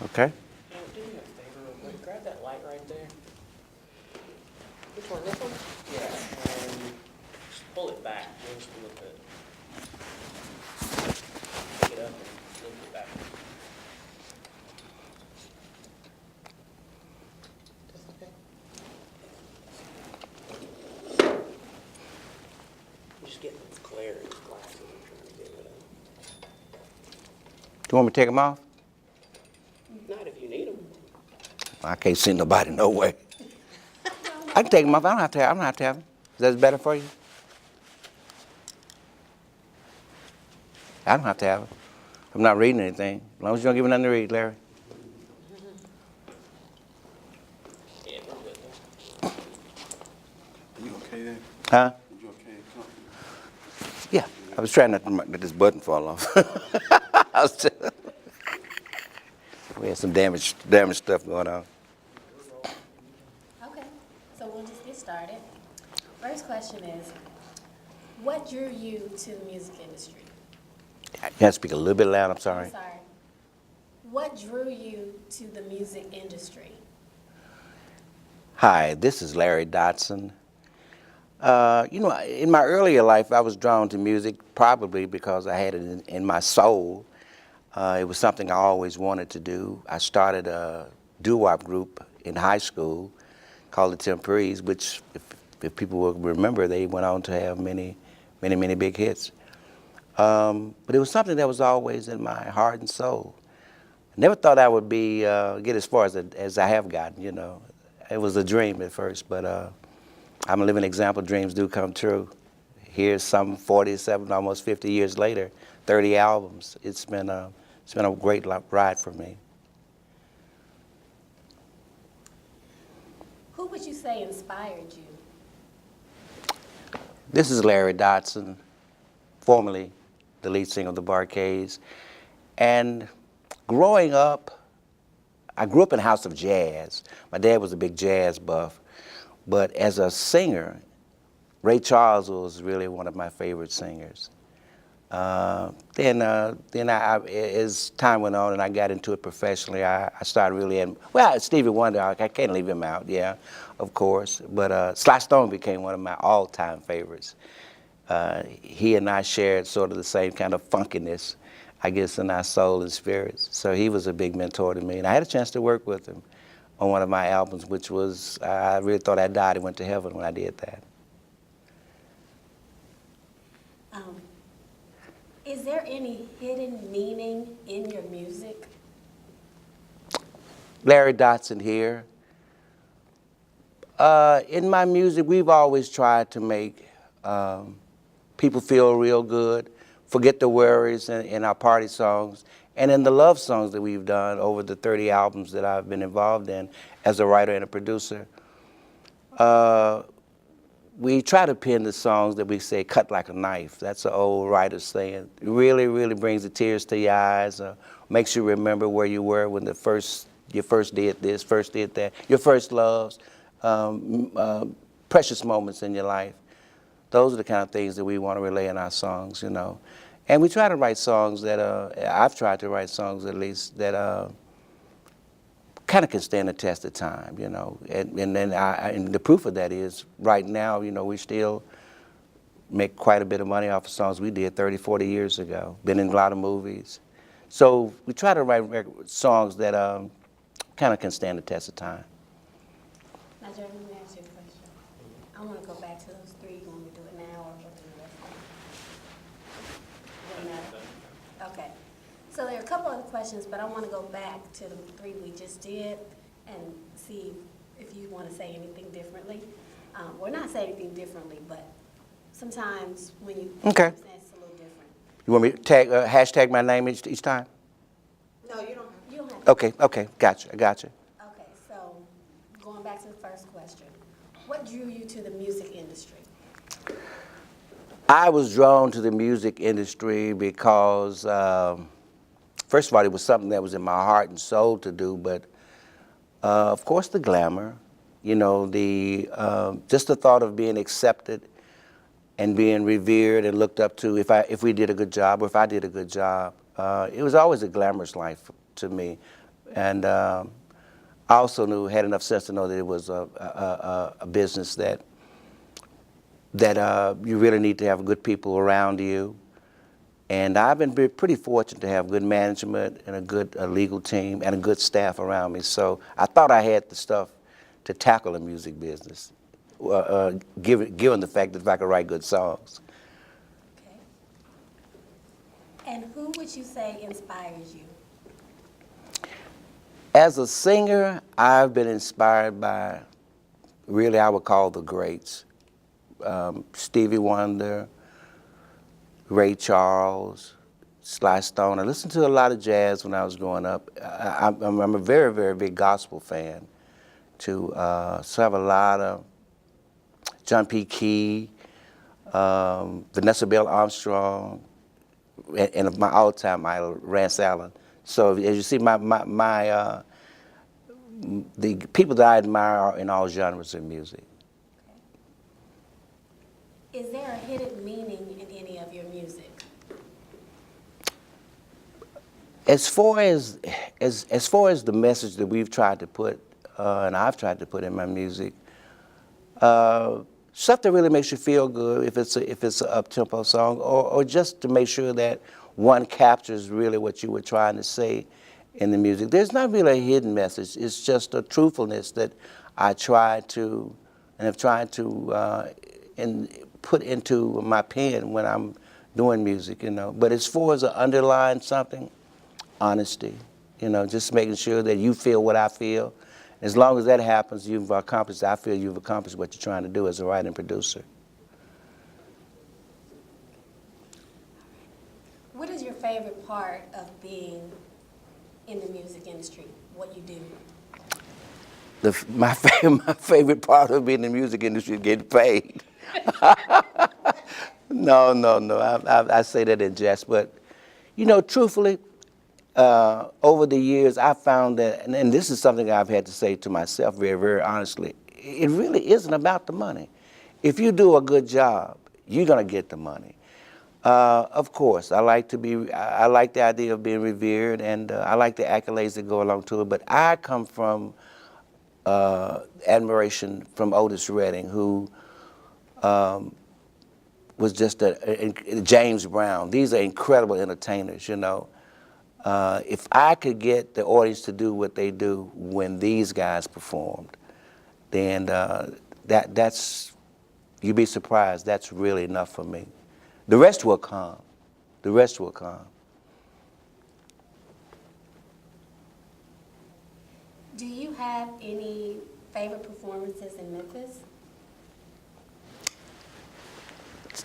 Okay. Do me a favor real quick. Grab that light right there. Which one? This one? Yeah. And just pull it back just a little bit. Pick it up and lift it back. That's okay. I'm just getting this glare in his glasses. I'm trying to get rid of. Do you want me to take them off? Not if you need them. I can't see nobody no way. I can take them off. I don't have to have them. Is that better for you? I don't have to have them. I'm not reading anything. As long as you don't give me nothing to read, Larry. Yeah, we're good though. You okay there? Huh? You okay? Come. Yeah. I was trying not to let this button fall off. I was just, we had some damage stuff going on. Okay, so we'll just get started. First question is, what drew you to the music industry? You have to speak a little bit loud. I'm sorry. I'm sorry. What drew you to the music industry? Hi, this is Larry Dotson. In my earlier life, I was drawn to music probably because I had it in my soul. It was something I always wanted to do. I started a doo-wop group in high school called the Temporees, which, if people will remember, they went on to have many big hits. But it was something that was always in my heart and soul. I never thought I would get as far as I have gotten, you know. It was a dream at first, but I'm a living example. Dreams do come true. Here's some 47, almost 50 years later, 30 albums. It's been a great ride for me. Who would you say inspired you? This is Larry Dotson, formerly the lead singer of the Barcades. And growing up, I grew up in a house of jazz. My dad was a big jazz buff. But as a singer, Ray Charles was really one of my favorite singers. Then as time went on and I got into it professionally, I started really, Stevie Wonder, I can't leave him out, yeah, of course. But Sly Stone became one of my all-time favorites. He and I shared sort of the same kind of funkiness, I guess, in our soul and spirits. So he was a big mentor to me. And I had a chance to work with him on one of my albums, which was, I really thought I died and went to heaven when I did that. Is there any hidden meaning in your music? Larry Dotson here. In my music, we've always tried to make people feel real good, forget the worries in our party songs, and in the love songs that we've done over the 30 albums that I've been involved in as a writer and a producer. We try to pen the songs that we say cut like a knife. That's an old writer's saying. It really, really brings the tears to your eyes, makes you remember where you were when you first did this, first did that, your first loves, precious moments in your life. Those are the kind of things that we want to relay in our songs, you know. And we try to write songs that, I've tried to write songs at least, that kind of can stand the test of time, you know. And the proof of that is right now, you know, we still make quite a bit of money off of songs we did 30, 40 years ago. Been in a lot of movies. So we try to write songs that kind of can stand the test of time. Now, Jeremy, let me ask you a question. I want to go back to those three. You want me to do it now or go through the rest of it? Doesn't matter? Okay. So there are a couple other questions, but I want to go back to the three we just did and see if you want to say anything differently. Well, not say anything differently, but sometimes when you Okay. it's a little different. You want me to hashtag my name each time? No, you don't have. You don't have to. Okay, gotcha, I gotcha. Okay, so going back to the first question, what drew you to the music industry? I was drawn to the music industry because, first of all, it was something that was in my heart and soul to do, but of course the glamour, you know, just the thought of being accepted and being revered and looked up to if we did a good job or if I did a good job. It was always a glamorous life to me. And I also had enough sense to know that it was a business that you really need to have good people around you. And I've been pretty fortunate to have good management and a good legal team and a good staff around me. So I thought I had the stuff to tackle the music business, given the fact that I could write good songs. Okay. And who would you say inspires you? As a singer, I've been inspired by, really, I would call the greats. Stevie Wonder, Ray Charles, Sly Stone. I listened to a lot of jazz when I was growing up. I'm a very, very big gospel fan, too. So I have a lot of John P. Key, Vanessa Bell Armstrong, and my all-time idol, Rance Allen. So as you see, the people that I admire are in all genres of music. Is there a hidden meaning in any of your music? As far as the message that we've tried to put, and I've tried to put in my music, stuff that really makes you feel good, if it's an up-tempo song, or just to make sure that one captures really what you were trying to say in the music. There's not really a hidden message. It's just a truthfulness that I try to, and have tried to, put into my pen when I'm doing music, you know. But as far as the underlying something, honesty, you know, just making sure that you feel what I feel. As long as that happens, you've accomplished, I feel you've accomplished what you're trying to do as a writer and producer. What is your favorite part of being in the music industry, what you do? My favorite part of being in the music industry is getting paid. No. I say that in jest, but you know, truthfully, over the years, I found that, and this is something I've had to say to myself very, very honestly, it really isn't about the money. If you do a good job, you're gonna get the money. Of course, I like the idea of being revered, and I like the accolades that go along to it. But I come from admiration from Otis Redding, who was just James Brown. These are incredible entertainers, you know. If I could get the audience to do what they do when these guys performed, then that's, you'd be surprised, that's really enough for me. The rest will come. The rest will come. Do you have any favorite performances in Memphis?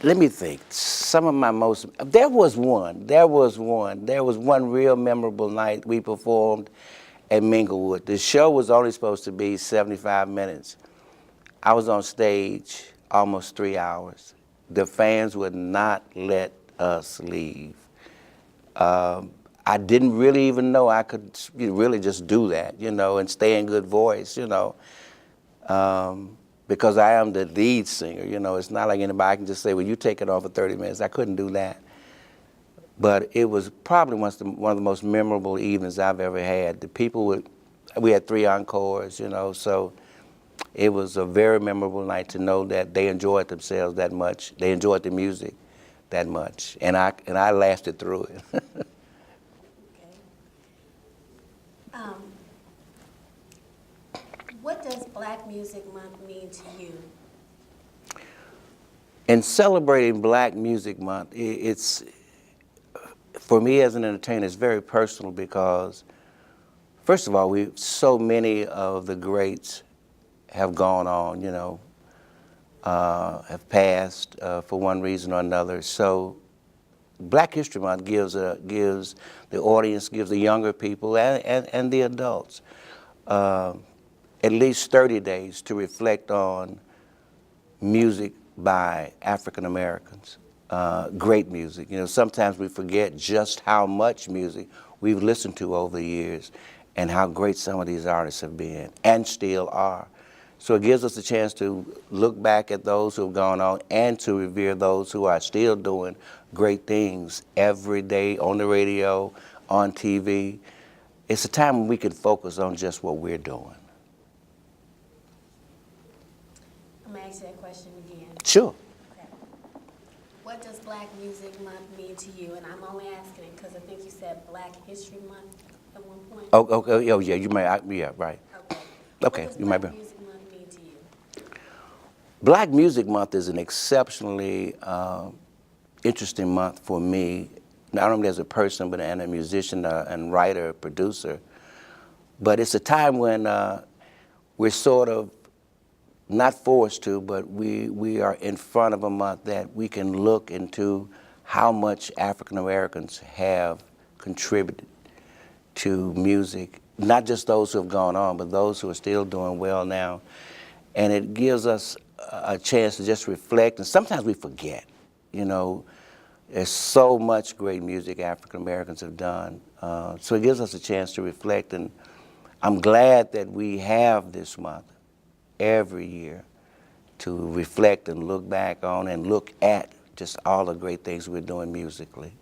Let me think. Some of my most, there was one real memorable night we performed at Minglewood. The show was only supposed to be 75 minutes. I was on stage almost 3 hours. The fans would not let us leave. I didn't really even know I could really just do that, you know, and stay in good voice, you know. Because I am the lead singer, you know. It's not like anybody can just say, well, you take it on for 30 minutes. I couldn't do that. But it was probably one of the most memorable evenings I've ever had. The people we had 3 encores, you know, so it was a very memorable night to know that they enjoyed themselves that much. They enjoyed the music that much, and I lasted through it. Okay. What does Black Music Month mean to you? In celebrating Black Music Month, it's, for me as an entertainer, it's very personal because, first of all, so many of the greats have gone on, you know, have passed for one reason or another. So Black History Month gives the audience, gives the younger people and the adults at least 30 days to reflect on music by African Americans. Great music. You know, sometimes we forget just how much music we've listened to over the years and how great some of these artists have been and still are. So it gives us a chance to look back at those who have gone on and to revere those who are still doing great things every day on the radio, on TV. it's a time when we can focus on just what we're doing. I'm gonna ask you that question again. Sure. Okay. What does Black Music Month mean to you? And I'm only asking it because I think you said Black History Month at one point. Oh, okay. Oh, yeah. You may. Yeah. Right. Okay. Okay, What does you might Black be. Music Month mean to you? Black Music Month is an exceptionally interesting month for me, not only as a person, but and a musician and writer, producer. But it's a time when we're sort of not forced to, but we are in front of a month that we can look into how much African Americans have contributed to music, not just those who have gone on, but those who are still doing well now. And it gives us a chance to just reflect, and sometimes we forget, you know, there's so much great music African Americans have done. So it gives us a chance to reflect, and I'm glad that we have this month every year to reflect and look back on and look at just all the great things we're doing musically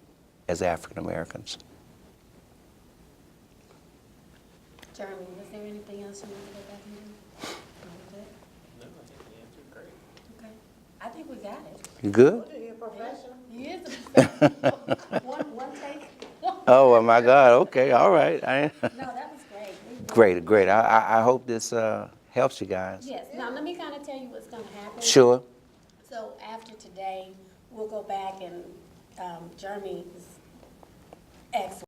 as African Americans. Jeremy, was there anything else you wanted to go back and do? No, I think the answer's great. Okay. I think we got it. You good? You're a professional. He is a professional. One take. Oh, my God. Okay, all right. No, that was great. We really- Great, great. I hope this helps you guys. Yes. Now, let me kind of tell you what's going to happen. Sure. So after today, we'll go back and Jeremy is excellent.